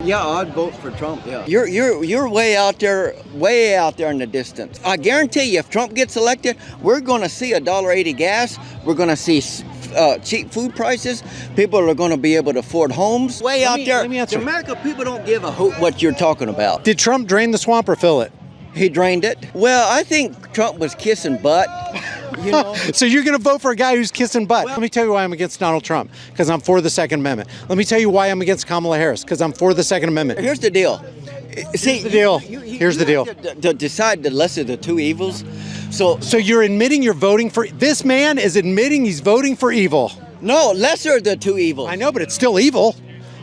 Yeah, I'd vote for Trump. Yeah. You're way out there in the distance. I guarantee you, if Trump gets elected, we're going to see $1.80 gas. We're going to see cheap food prices. People are going to be able to afford homes. Out there. Let me answer. The American people don't give a hoot what you're talking about. Did Trump drain the swamp or fill it? He drained it. Well, I think Trump was kissing butt. You know? So you're going to vote for a guy who's kissing butt. Let me tell you why I'm against Donald Trump, because I'm for the Second Amendment. Let me tell you why I'm against Kamala Harris, because I'm for the Second Amendment. Here's the deal. Here's the deal. Here's the deal. To decide the lesser of the two evils. So you're admitting you're voting for... This man is admitting he's voting for evil. No, lesser of the two evils. I know, but it's still evil.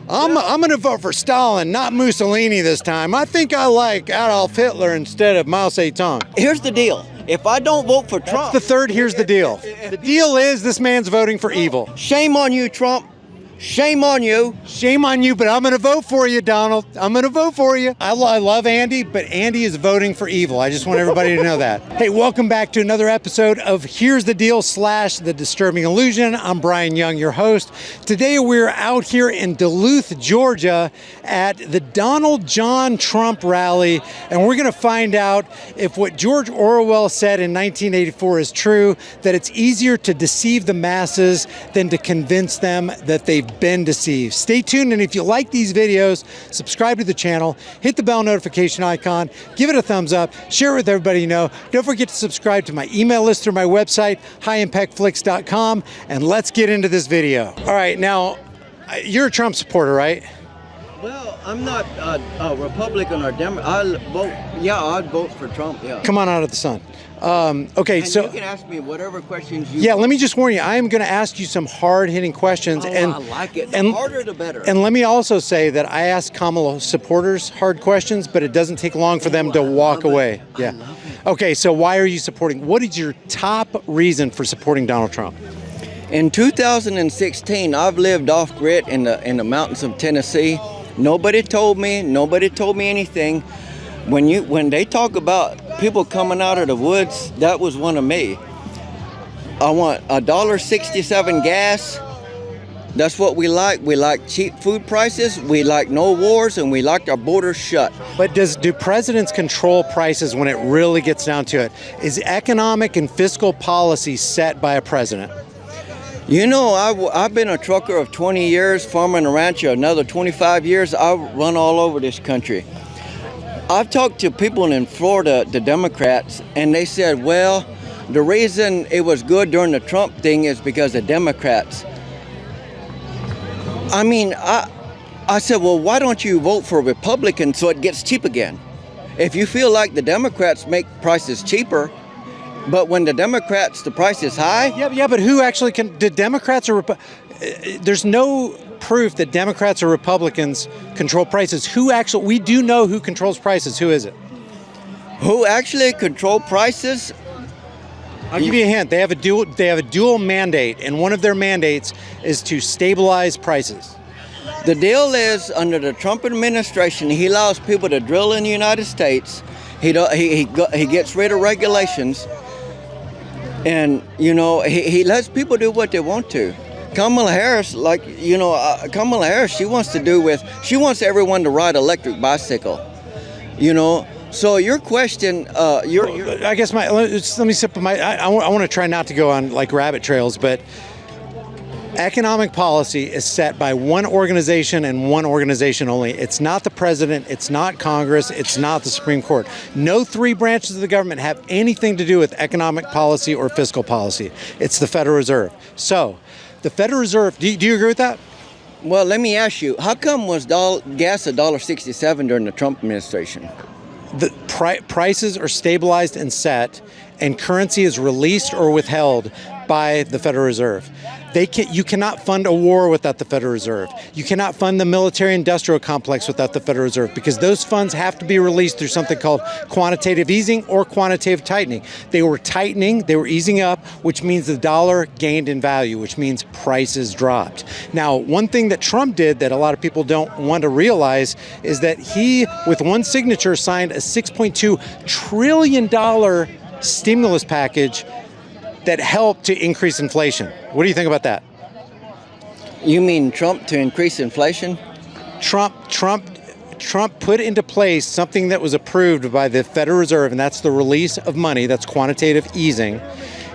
I'm going to vote for Stalin, not Mussolini this time. I think I like Adolf Hitler instead of Mao Zedong. Here's the deal. If I don't vote for Trump... That's the third, here's the deal. The deal is this man's voting for evil. Shame on you, Trump. Shame on you. Shame on you, but I'm going to vote for you, Donald. I'm going to vote for you. I love Andy, but Andy is voting for evil. I just want everybody to know that. Hey, welcome back to another episode of Here's the Deal / The Disturbing Illusion. I'm Brian Young, your host. Today we're out here in Duluth, Georgia at the Donald John Trump rally, and we're going to find out if what George Orwell said in 1984 is true, that it's easier to deceive the masses than to convince them that they've been deceived. Stay tuned, and if you like these videos, subscribe to the channel, hit the bell notification icon, give it a thumbs up, share it with everybody you know. Don't forget to subscribe to my email list through my website, highimpactflix.com, and let's get into this video. All right, now, you're a Trump supporter, right? Well, I'm not a Republican or Democrat. I'd vote for Trump, yeah. Come on out of the sun. Okay, and so you can ask me whatever questions you want. Let me just warn you, I am going to ask you some hard-hitting questions. I like it. The harder, the better. And let me also say that I ask Kamala supporters hard questions, but it doesn't take long for them to walk away. I love it. Okay, so why are you supporting? What is your top reason for supporting Donald Trump? In 2016, I've lived off-grid in the mountains of Tennessee. Nobody told me anything. When they talk about people coming out of the woods, that was one of me. I want $1.67 gas. That's what we like. We like cheap food prices. We like no wars, and we like our borders shut. But do presidents control prices when it really gets down to it? Is economic and fiscal policy set by a president? You know, I've been a trucker of 20 years, farming a rancher another 25 years. I run all over this country. I've talked to people in Florida, the Democrats, and they said, well, the reason it was good during the Trump thing is because of Democrats. I mean, I said, well, why don't you vote for a Republican so it gets cheap again? If you feel like the Democrats make prices cheaper, but when the Democrats, the price is high? Yeah, but who actually can, the Democrats or there's no proof that Democrats or Republicans control prices. We do know who controls prices. Who is it? Who actually control prices? I'll give you a hint. They have a dual mandate, and one of their mandates is to stabilize prices. The deal is, under the Trump administration, he allows people to drill in the United States. He gets rid of regulations, and you know he lets people do what they want to. Kamala Harris, Kamala Harris, she wants everyone to ride electric bicycle, you know. So your question, I guess let me sip my. I want to try not to go on like rabbit trails, but economic policy is set by one organization and one organization only. It's not the president, it's not Congress, it's not the Supreme Court. No three branches of the government have anything to do with economic policy or fiscal policy. It's the Federal Reserve. So the Federal Reserve, do you agree with that? Well, let me ask you, how come was gas $1.67 during the Trump administration? The prices are stabilized and set, and currency is released or withheld by the Federal Reserve. You cannot fund a war without the Federal Reserve. You cannot fund the military-industrial complex without the Federal Reserve, because those funds have to be released through something called quantitative easing or quantitative tightening. They were tightening, they were easing up, which means the dollar gained in value, which means prices dropped. Now, one thing that Trump did that a lot of people don't want to realize is that he, with one signature, signed a $6.2 trillion stimulus package that helped to increase inflation. What do you think about that? You mean Trump to increase inflation? Trump Trump put into place something that was approved by the Federal Reserve, and that's the release of money. That's quantitative easing.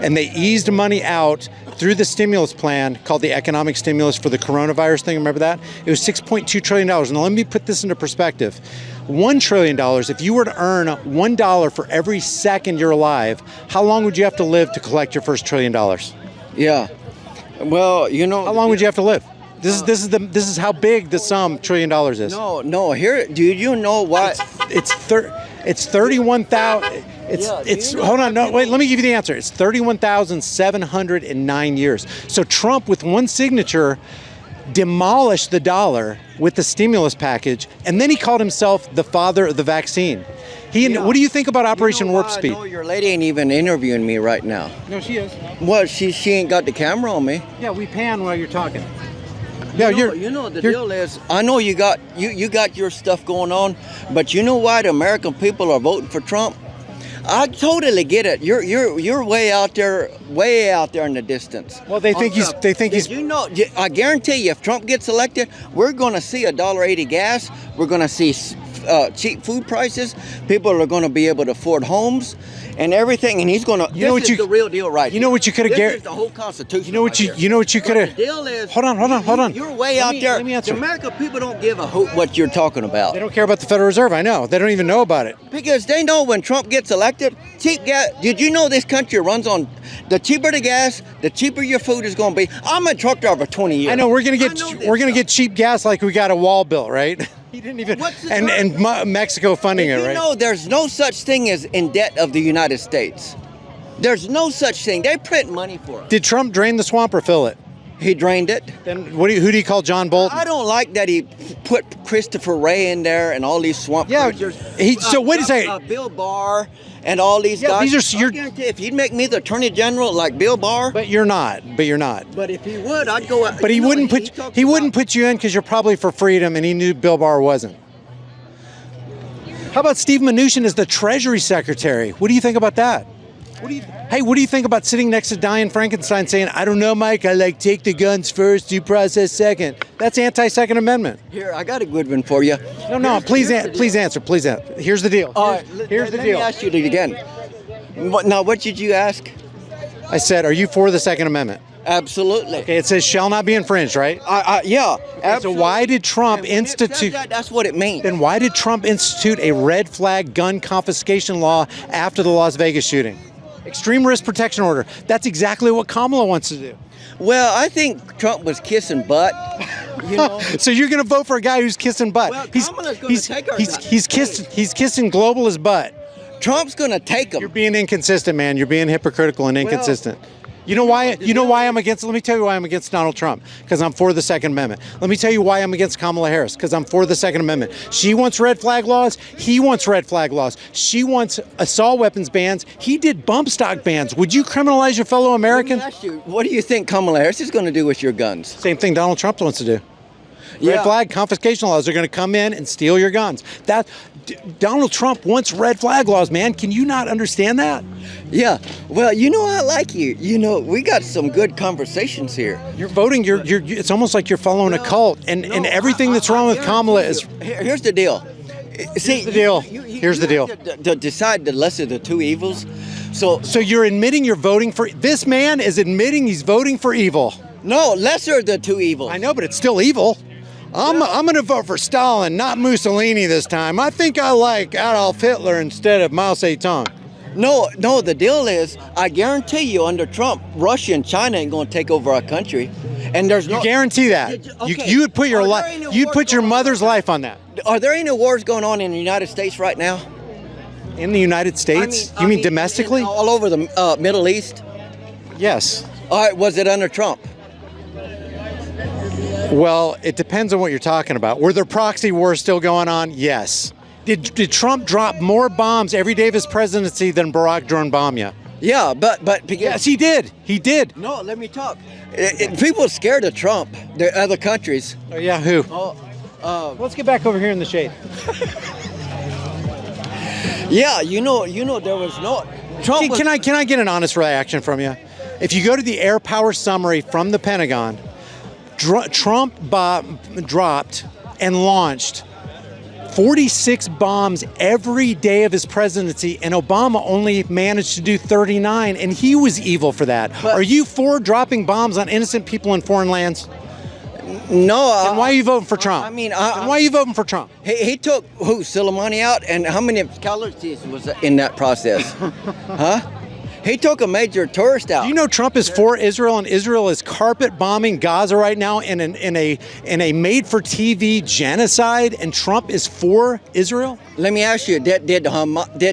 And they eased money out through the stimulus plan called the economic stimulus for the coronavirus thing. Remember that? It was $6.2 trillion. Now, let me put this into perspective. $1 trillion, if you were to earn $1 for every second you're alive, how long would you have to live to collect your first $1 trillion? Yeah. Well, you know. How long would you have to live? This is how big the sum $1 trillion is. No. Here, do you know what? It's 31,000. It's hold on. No, wait. Let me give you the answer. It's 31,709 years. So Trump, with one signature, demolished the dollar with the stimulus package, and then he called himself the father of the vaccine. What do you think about Operation Warp Speed? No, your lady ain't even interviewing me right now. No, she is. Well, she ain't got the camera on me. Yeah, we pan while you're talking. The deal is, I know you got your stuff going on, but you know why the American people are voting for Trump? I totally get it. You're way out there in the distance. Well, they think he's. You know, I guarantee you, if Trump gets elected, we're going to see $1.80 gas. We're going to see cheap food prices. People are going to be able to afford homes and everything. And he's going to. This is the real deal, right? You know what you could have. This is the whole Constitution. You know what you could have. The deal is. Hold on. You're way out there. Let me answer. The American people don't give a hoot what you're talking about. They don't care about the Federal Reserve. I know. They don't even know about it. Because they know when Trump gets elected, cheap gas. Did you know this country runs on the cheaper the gas, the cheaper your food is going to be? I'm a truck driver for 20 years. I know we're gonna get cheap gas like we got a wall built, right? He didn't even. And Mexico funding it, right? You know, there's no such thing as in debt of the United States. There's no such thing. They print money for us. Did Trump drain the swamp or fill it? He drained it. Then who do you call John Bolton? I don't like that he put Christopher Wray in there and all these swamp creatures. So wait a second. Bill Barr and all these guys. I guarantee if he'd make me the Attorney General like Bill Barr. But you're not. But if he would, I'd go out. But he wouldn't put you in because you're probably for freedom, and he knew Bill Barr wasn't. How about Steve Mnuchin as the Treasury Secretary? What do you think about that? What do you think about sitting next to Dianne Frankenstein saying, "I don't know, Mike, I like take the guns first, due process second"? That's anti-Second Amendment. Here, I got a good one for you. No, please answer. Here's the deal. Here's the deal. Let me ask you again. Now, what did you ask? I said, are you for the Second Amendment? Absolutely. Okay, it says shall not be infringed, right? Yeah. Okay, so why did Trump institute? That's what it means. Then why did Trump institute a red flag gun confiscation law after the Las Vegas shooting? Extreme risk protection order. That's exactly what Kamala wants to do. Well, I think Trump was kissing butt. You know. So you're going to vote for a guy who's kissing butt? Well, Kamala's going to take our he's kissing globalist butt. Trump's going to take him. You're being inconsistent, man. You're being hypocritical and inconsistent. You know why? I'm against. Let me tell you why I'm against Donald Trump. Because I'm for the Second Amendment. Let me tell you why I'm against Kamala Harris. Because I'm for the Second Amendment. She wants red flag laws. He wants red flag laws. She wants assault weapons bans. He did bump stock bans. Would you criminalize your fellow American? Let me ask you, what do you think Kamala Harris is going to do with your guns? Same thing Donald Trump wants to do. Red flag confiscation laws are going to come in and steal your guns. Donald Trump wants red flag laws, man. Can you not understand that? Yeah. Well, you know, I like you. You know, we got some good conversations here. You're voting. It's almost like you're following a cult, and everything that's wrong with Kamala is. Here's the deal. See, Here's the deal. To decide the lesser of the two evils. So you're admitting you're voting for. This man is admitting he's voting for evil. No, lesser of the two evils. I know, but it's still evil. I'm going to vote for Stalin, not Mussolini this time. I think I like Adolf Hitler instead of Mao Zedong. No, the deal is, I guarantee you under Trump, Russia and China ain't going to take over our country. And there's no... You guarantee that. Okay. You would put your your mother's life on that. Are there any wars going on in the United States right now? In the United States? You mean domestically? All over the Middle East? Yes. All right, was it under Trump? Well, it depends on what you're talking about. Were there proxy wars still going on? Yes. Did Trump drop more bombs every day of his presidency than Barack drone bomb you? Yeah, but yes, he did. He did. No, let me talk. People are scared of Trump. There are other countries. Oh yeah, who? Let's get back over here in the shade. Yeah, you know, there was no Trump. Can I get an honest reaction from you? If you go to the air power summary from the Pentagon. Trump dropped and launched 46 bombs every day of his presidency, and Obama only managed to do 39, and he was evil for that. But, are you for dropping bombs on innocent people in foreign lands? No. And why are you voting for Trump? Why are you voting for Trump? He took Soleimani out, and how many casualties was in that process? Huh? He took a major tourist out. Do you know Trump is for Israel, and Israel is carpet bombing Gaza right now in a made-for-TV genocide, and Trump is for Israel? Let me ask you: Did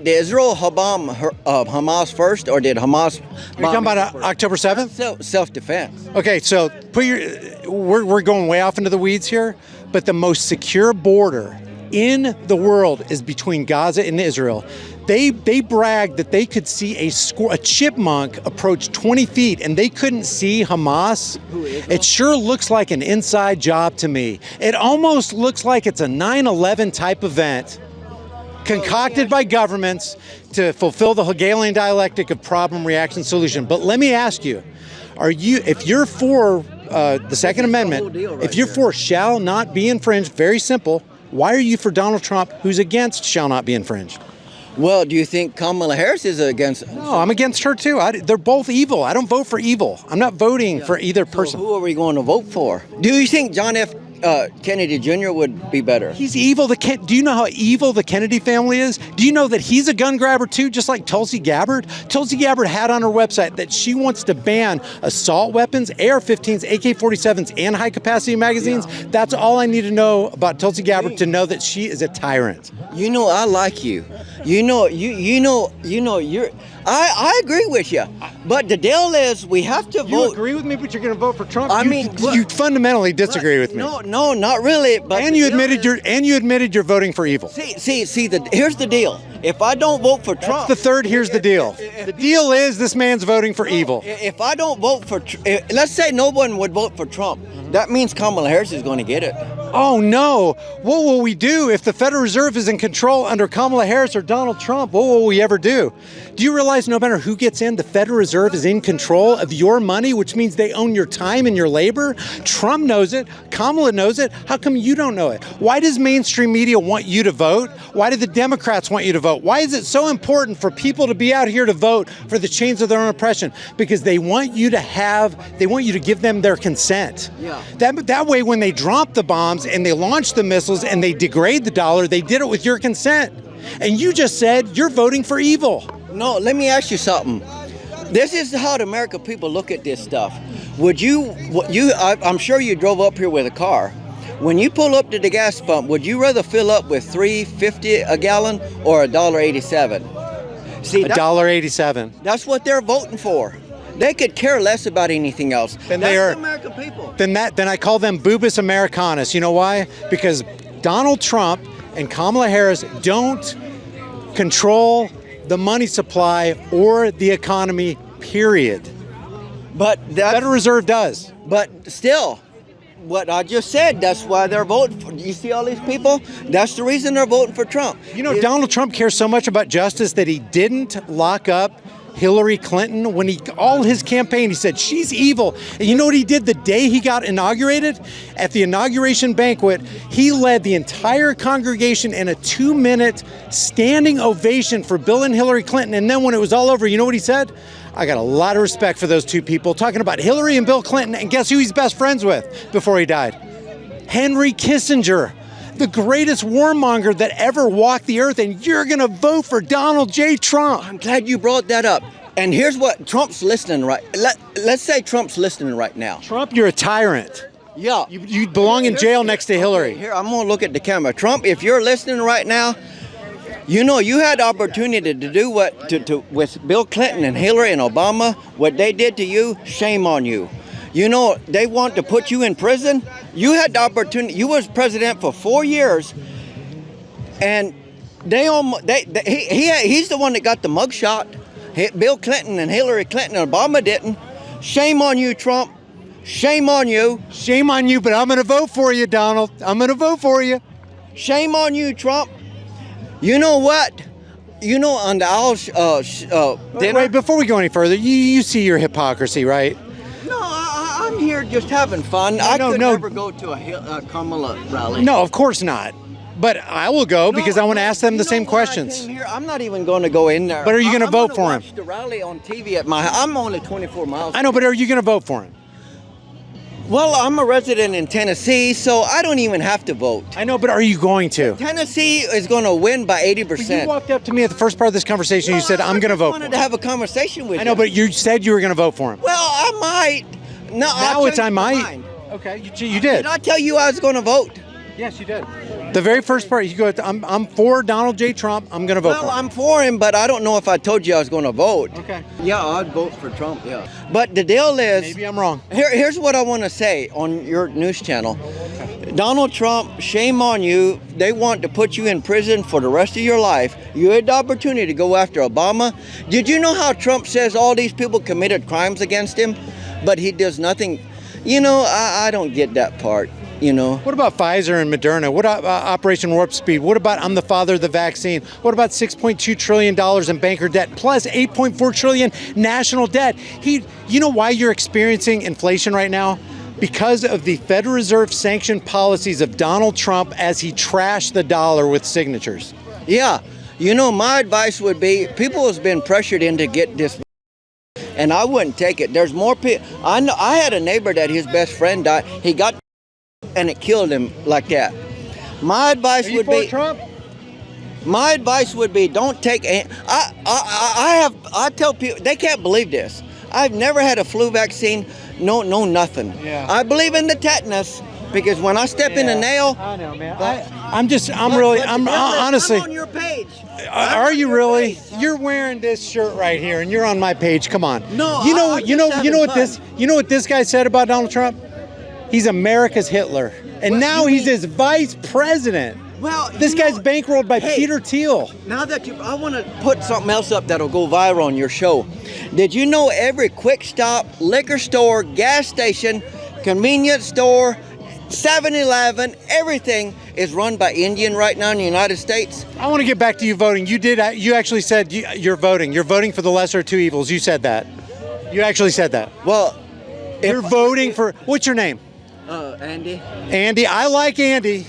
Israel bomb Hamas first, or did Hamas? Are you talking about October 7th? Self-defense. Okay, so we're going way off into the weeds here, but the most secure border in the world is between Gaza and Israel. They bragged that they could see a chipmunk approach 20 feet, and they couldn't see Hamas. It sure looks like an inside job to me. It almost looks like it's a 9/11 type event concocted by governments to fulfill the Hegelian dialectic of problem, reaction, solution. But let me ask you, if you're for the Second Amendment, if you're for shall not be infringed, very simple, why are you for Donald Trump, who's against shall not be infringed? Well, do you think Kamala Harris is against? No, I'm against her too. They're both evil. I don't vote for evil. I'm not voting for either person. So who are we going to vote for? Do you think John F. Kennedy Jr. would be better? He's evil. Do you know how evil the Kennedy family is? Do you know that he's a gun grabber too, just like Tulsi Gabbard? Tulsi Gabbard had on her website that she wants to ban assault weapons, AR-15s, AK-47s, and high-capacity magazines. Yeah. That's all I need to know about Tulsi Gabbard to know that she is a tyrant. You know, I like you. I agree with you. But the deal is, we have to vote. You agree with me, but you're going to vote for Trump. You fundamentally disagree with me. No, not really. But you admitted you're voting for evil. Here's the deal. If I don't vote for Trump, that's the third. Here's the deal. The deal is this man's voting for evil. If I don't vote for, let's say no one would vote for Trump, that means Kamala Harris is going to get it. Oh no! What will we do if the Federal Reserve is in control under Kamala Harris or Donald Trump? What will we ever do? Do you realize no matter who gets in, the Federal Reserve is in control of your money, which means they own your time and your labor? Trump knows it. Kamala knows it. How come you don't know it? Why does mainstream media want you to vote? Why do the Democrats want you to vote? Why is it so important for people to be out here to vote for the change of their own oppression? Because they want you to give them their consent. Yeah. That way, when they drop the bombs and they launch the missiles and they degrade the dollar, they did it with your consent. And you just said you're voting for evil. No, let me ask you something. This is how the American people look at this stuff. I'm sure you drove up here with a car. When you pull up to the gas pump, would you rather fill up with $3.50 a gallon or $1.87? See, $1.87. That's what they're voting for. They could care less about anything else. Then That's they are the American people. Then I call them boobus Americanus. You know why? Because Donald Trump and Kamala Harris don't control the money supply or the economy, period. But the Federal Reserve does. But still, what I just said, that's why they're voting for. You see all these people? That's the reason they're voting for Trump. You know, Donald Trump cares so much about justice that he didn't lock up Hillary Clinton. When all his campaign, he said, she's evil. And you know what he did the day he got inaugurated? At the inauguration banquet, he led the entire congregation in a 2-minute standing ovation for Bill and Hillary Clinton. And then when it was all over, you know what he said? I got a lot of respect for those two people, talking about Hillary and Bill Clinton. And guess who he's best friends with before he died? Henry Kissinger, the greatest warmonger that ever walked the earth, and you're going to vote for Donald J. Trump. I'm glad you brought that up. And here's what Trump's listening let's say Trump's listening right now. Trump, you're a tyrant. Yeah. You belong in jail next to Hillary. Here, I'm going to look at the camera. Trump, if you're listening right now, you know you had the opportunity to do with Bill Clinton and Hillary and Obama, what they did to you, shame on you. You know, they want to put you in prison. You had the opportunity. You was president for 4 years, and he's the one that got the mugshot. Bill Clinton and Hillary Clinton and Obama didn't. Shame on you, Trump. Shame on you. Shame on you, but I'm going to vote for you, Donald. I'm going to vote for you. Shame on you, Trump. You know what? You know, on the dinner. Wait, before we go any further, you see your hypocrisy, right? No, I'm here just having fun. I could never go to a Kamala rally. No, of course not. But I will go because I want to ask them the same questions. I'm not even going to go in there. But are you going to vote for him? Watch the rally on TV at my. I'm only 24 miles. I know, but are you going to vote for him? Well, I'm a resident in Tennessee, so I don't even have to vote. I know, but are you going to? Tennessee is going to win by 80%. You walked up to me at the first part of this conversation. You said, "I'm going to vote." I wanted to have a conversation with you. I know, but you said you were going to vote for him. Well, I might. No, now it's I might. Mind. Okay, you did. Did I tell you I was going to vote? Yes, you did. The very first part, you go, I'm for Donald J. Trump. I'm going to vote for him. Well, I'm for him, but I don't know if I told you I was going to vote. Okay. Yeah, I'd vote for Trump, yeah. But the deal is... Maybe I'm wrong. Here's what I want to say on your news channel. Donald Trump, shame on you. They want to put you in prison for the rest of your life. You had the opportunity to go after Obama. Did you know how Trump says all these people committed crimes against him, but he does nothing? You know, I don't get that part. You know. What about Pfizer and Moderna? What about Operation Warp Speed? What about I'm the father of the vaccine? What about $6.2 trillion in banker debt plus $8.4 trillion national debt? You know why you're experiencing inflation right now? Because of the Federal Reserve sanctioned policies of Donald Trump as he trashed the dollar with signatures. Yeah. You know, my advice would be people has been pressured in to get this. And I wouldn't take it. There's more people. I had a neighbor that his best friend died. He got and it killed him like that. My advice would be Trump? My advice would be don't take I tell people they can't believe this. I've never had a flu vaccine, no nothing. Yeah. I believe in the tetanus because when I step in a nail, I know, man. I'm honestly. I'm on your page. Are you really? You're wearing this shirt right here, and you're on my page. Come on. No, you know what this guy said about Donald Trump? He's America's Hitler, and now he's his vice president. Well, this guy's bankrolled by Peter Thiel. Now that I want to put something else up that'll go viral on your show. Did you know every quick stop, liquor store, gas station, convenience store, 7-Eleven, everything is run by Indian right now in the United States? I want to get back to you voting. You actually said you're voting. You're voting for the lesser of two evils. You said that. You actually said that. Well, you're voting for, what's your name? Andy. Andy, I like Andy.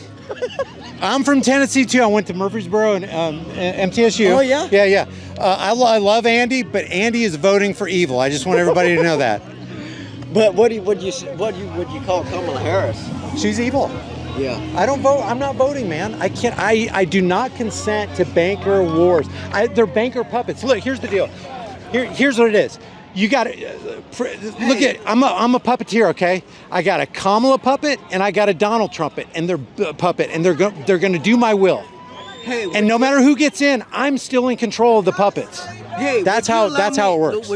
I'm from Tennessee too. I went to Murfreesboro and MTSU. Oh yeah. Yeah. I love Andy, but Andy is voting for evil. I just want everybody to know that. But would you call Kamala Harris? She's evil. Yeah. I don't vote. I'm not voting, man. I can't. I do not consent to banker wars. They're banker puppets. Look, here's the deal. Here's what it is. You got to look at. I'm a puppeteer, okay? I got a Kamala puppet and I got a Donald Trumpet, and they're puppet, and they're going to do my will. Hey, and no matter who gets in, I'm still in control of the puppets. Hey, that's how it works.